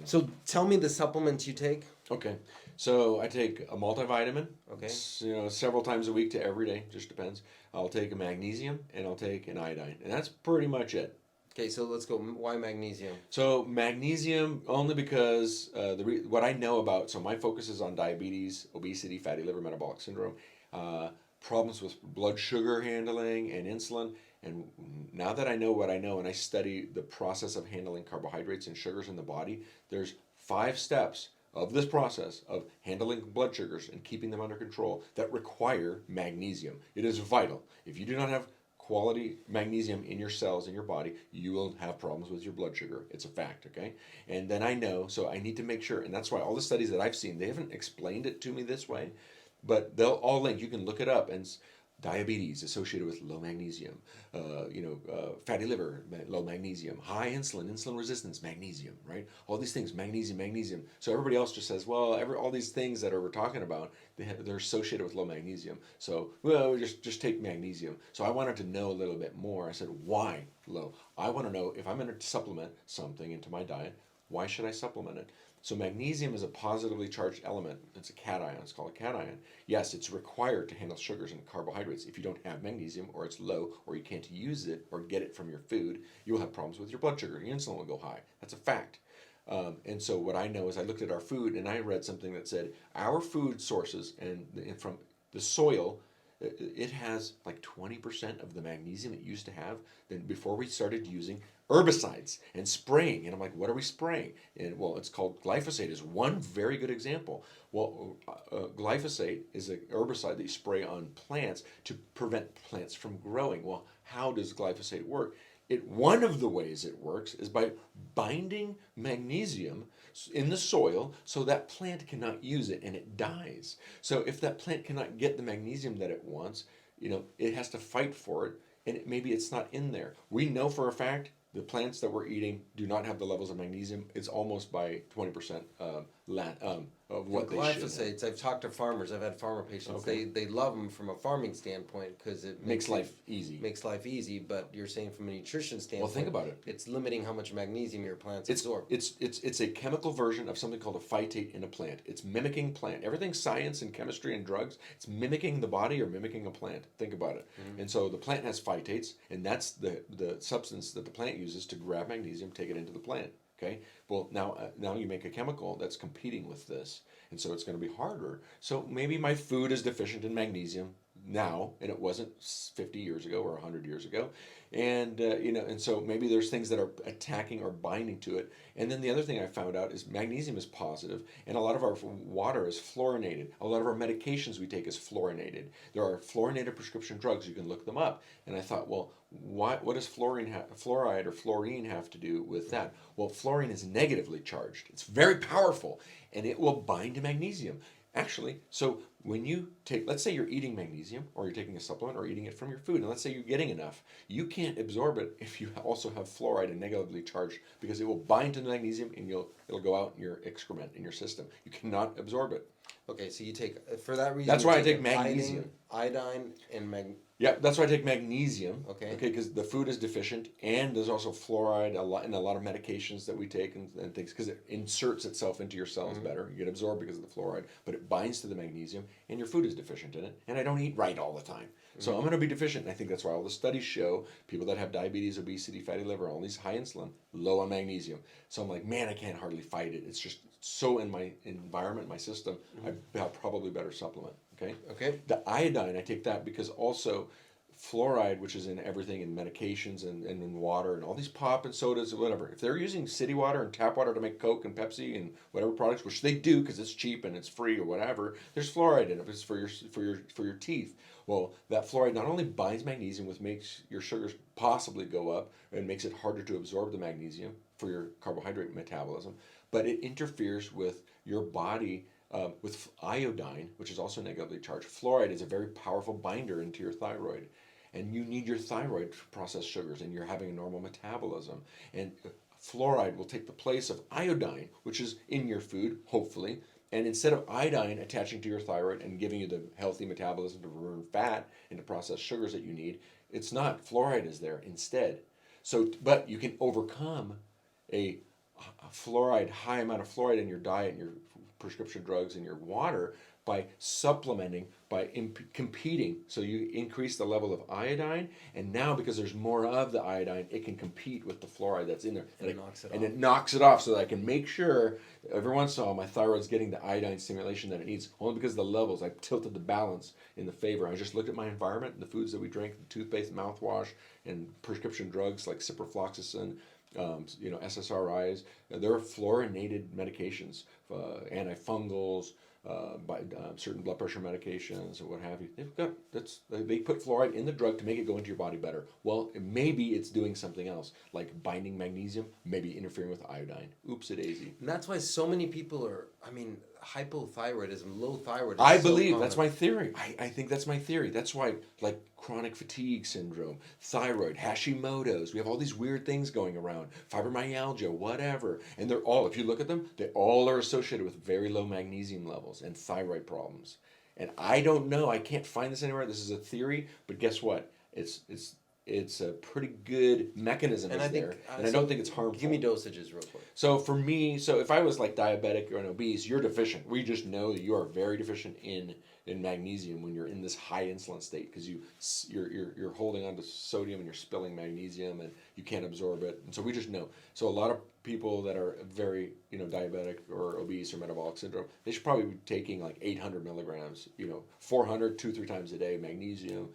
So tell me the supplements you take. Okay, so I take a multivitamin, Okay. several times a week to every day, just depends. I'll take a magnesium and I'll take an iodine, and that's pretty much it. Okay, so let's go. Why magnesium? So magnesium only because what I know about. So my focus is on diabetes, obesity, fatty liver, metabolic syndrome, uh, problems with blood sugar handling and insulin. And now that I know what I know, and I study the process of handling carbohydrates and sugars in the body, there's 5 steps of this process of handling blood sugars and keeping them under control that require magnesium. It is vital. If you do not have quality magnesium in your cells in your body, you will have problems with your blood sugar. It's a fact, okay? And then I know, so I need to make sure, and that's why all the studies that I've seen, they haven't explained it to me this way, but they'll all link. You can look it up, and diabetes associated with low magnesium, fatty liver, low magnesium, high insulin, insulin resistance, magnesium, right? All these things, magnesium, magnesium. So everybody else just says, well, all these things that we're talking about, they're associated with low magnesium. So, well, we just take magnesium. So I wanted to know a little bit more. I said, why low? I want to know if I'm going to supplement something into my diet, why should I supplement it? So magnesium is a positively charged element. It's a cation. It's called a cation. Yes, it's required to handle sugars and carbohydrates. If you don't have magnesium, or it's low, or you can't use it or get it from your food, you will have problems with your blood sugar. Your insulin will go high. That's a fact. And so what I know is I looked at our food and I read something that said our food sources and from the soil, it has like 20% of the magnesium it used to have than before we started using herbicides and spraying. And I'm like, what are we spraying? And well, it's called glyphosate is one very good example. Well, glyphosate is an herbicide that you spray on plants to prevent plants from growing. Well, how does glyphosate work? One of the ways it works is by binding magnesium in the soil so that plant cannot use it and it dies. So if that plant cannot get the magnesium that it wants, it has to fight for it, and maybe it's not in there. We know for a fact the plants that we're eating do not have the levels of magnesium. It's almost by 20% of what they should have. Glyphosates. I've talked to farmers. I've had farmer patients. Okay. They love them from a farming standpoint because it Makes life easy. Makes life easy. But you're saying from a nutrition standpoint, Well, think about it. It's limiting how much magnesium your plants absorb. It's a chemical version of something called a phytate in a plant. It's mimicking plant. Everything's science and chemistry and drugs. It's mimicking the body or mimicking a plant. Think about it. Mm-hmm. And so the plant has phytates, and that's the substance that the plant uses to grab magnesium, take it into the plant. Okay. Well, now you make a chemical that's competing with this, and so it's going to be harder. So maybe my food is deficient in magnesium now, and it wasn't 50 years ago or 100 years ago, and and so maybe there's things that are attacking or binding to it. And then the other thing I found out is magnesium is positive, and a lot of our water is fluorinated. A lot of our medications we take is fluorinated. There are fluorinated prescription drugs. You can look them up. And I thought, well, what does fluoride or fluorine have to do with that? Well, fluorine is negatively charged. It's very powerful, and it will bind to magnesium. Actually, so when you take, let's say you're eating magnesium, or you're taking a supplement, or eating it from your food, and let's say you're getting enough, you can't absorb it if you also have fluoride and negatively charged, because it will bind to the magnesium and it'll go out in your excrement, in your system. You cannot absorb it. Okay, so you take, for that reason, that's why I take magnesium. Iodine and Yeah, that's why I take magnesium. Okay. Okay, because the food is deficient, and there's also fluoride in a lot of medications that we take and things, because it inserts itself into your cells better. You get absorbed because of the fluoride, but it binds to the magnesium, and your food is deficient in it. And I don't eat right all the time, so I'm going to be deficient. And I think that's why all the studies show people that have diabetes, obesity, fatty liver, all these high insulin, low on magnesium. So I'm like, man, I can't hardly fight it. It's just so in my environment, my system. I probably better supplement. Okay. Okay. The iodine, I take that because also fluoride, which is in everything, in medications and in water and all these pop and sodas and whatever. If they're using city water and tap water to make Coke and Pepsi and whatever products, which they do because it's cheap and it's free or whatever, there's fluoride in it. It's for your teeth. Well, that fluoride not only binds magnesium, which makes your sugars possibly go up and makes it harder to absorb the magnesium for your carbohydrate metabolism, but it interferes with your body. With iodine, which is also negatively charged. Fluoride is a very powerful binder into your thyroid, and you need your thyroid to process sugars, and you're having a normal metabolism. And fluoride will take the place of iodine, which is in your food, hopefully, and instead of iodine attaching to your thyroid and giving you the healthy metabolism to burn fat and to process sugars that you need, it's not. Fluoride is there instead. So, but you can overcome a fluoride, high amount of fluoride in your diet and your prescription drugs and your water by supplementing, by competing. So you increase the level of iodine, and now because there's more of the iodine, it can compete with the fluoride that's in there. And it knocks it and off. it knocks it off so that I can make sure that every once in a while my thyroid's getting the iodine stimulation that it needs. Only because of the levels, I tilted the balance in the favor. I just looked at my environment, and the foods that we drink, the toothpaste, mouthwash, and prescription drugs like ciprofloxacin, SSRIs. They're fluorinated medications, antifungals, certain blood pressure medications, or what have you. They put fluoride in the drug to make it go into your body better. Well, maybe it's doing something else, like binding magnesium, maybe interfering with iodine. Oopsie daisy. And that's why so many people are, hypothyroidism, low thyroidism. I believe that's my theory. I think that's my theory. That's why, like chronic fatigue syndrome, thyroid, Hashimoto's, we have all these weird things going around, fibromyalgia, whatever. And they're all, if you look at them, they all are associated with very low magnesium levels and thyroid problems. And I don't know, I can't find this anywhere. This is a theory, but guess what? It's a pretty good mechanism And there, and I don't think it's harmful. Give me dosages real quick. So for me, if I was like diabetic or an obese, you're deficient. We just know that you are very deficient in magnesium when you're in this high insulin state, because you're holding on to sodium and you're spilling magnesium and you can't absorb it. And so we just know. So a lot of people that are very diabetic or obese or metabolic syndrome, they should probably be taking like 800 milligrams, 400 2-3 times a day magnesium.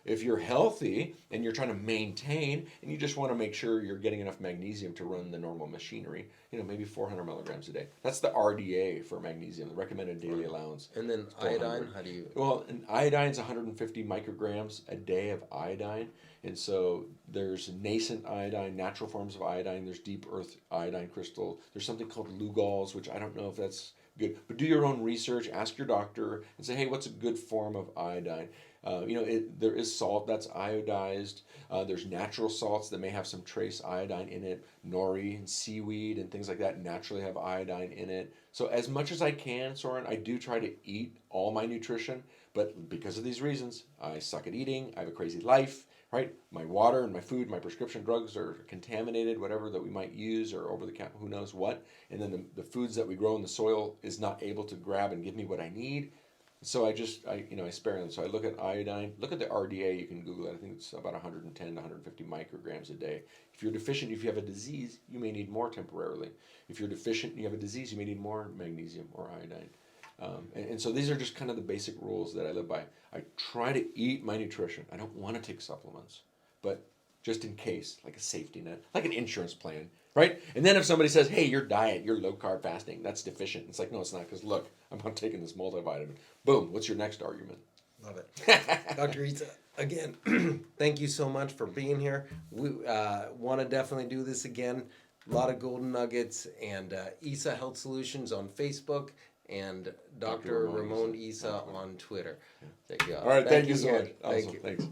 If you're healthy and you're trying to maintain and you just want to make sure you're getting enough magnesium to run the normal machinery, maybe 400 milligrams a day. That's the RDA for magnesium, the recommended daily allowance. And then iodine, how do you? Well, and iodine's 150 micrograms a day of iodine. And so there's nascent iodine, natural forms of iodine. There's deep earth iodine crystal. There's something called Lugol's, which I don't know if that's good. But do your own research. Ask your doctor and say, hey, what's a good form of iodine? There is salt that's iodized. There's natural salts that may have some trace iodine in it. Nori and seaweed and things like that naturally have iodine in it. So as much as I can, Sorin, I do try to eat all my nutrition. But because of these reasons, I suck at eating. I have a crazy life. Right, my water and my food, my prescription drugs are contaminated, whatever that we might use, or over the counter, who knows what. And then the foods that we grow in the soil is not able to grab and give me what I need. So I spare them. So I look at iodine, look at the RDA. You can Google it. I think it's about 110 to 150 micrograms a day. If you're deficient, if you have a disease, you may need more temporarily. If you're deficient and you have a disease, you may need more magnesium or iodine. And so these are just kind of the basic rules that I live by. I try to eat my nutrition. I don't want to take supplements, but just in case, like a safety net, like an insurance plan, right? And then if somebody says, hey, your diet, you're low carb fasting, that's deficient. It's like, no, it's not, because look, I'm not taking this multivitamin. Boom, what's your next argument? Love it. Dr. Issa, again, thank you so much for being here. We want to definitely do this again. A lot of golden nuggets, and Issa Health Solutions on Facebook, and Dr. Ramon Issa on Twitter. All right, thank you so much. Thank you. Thanks.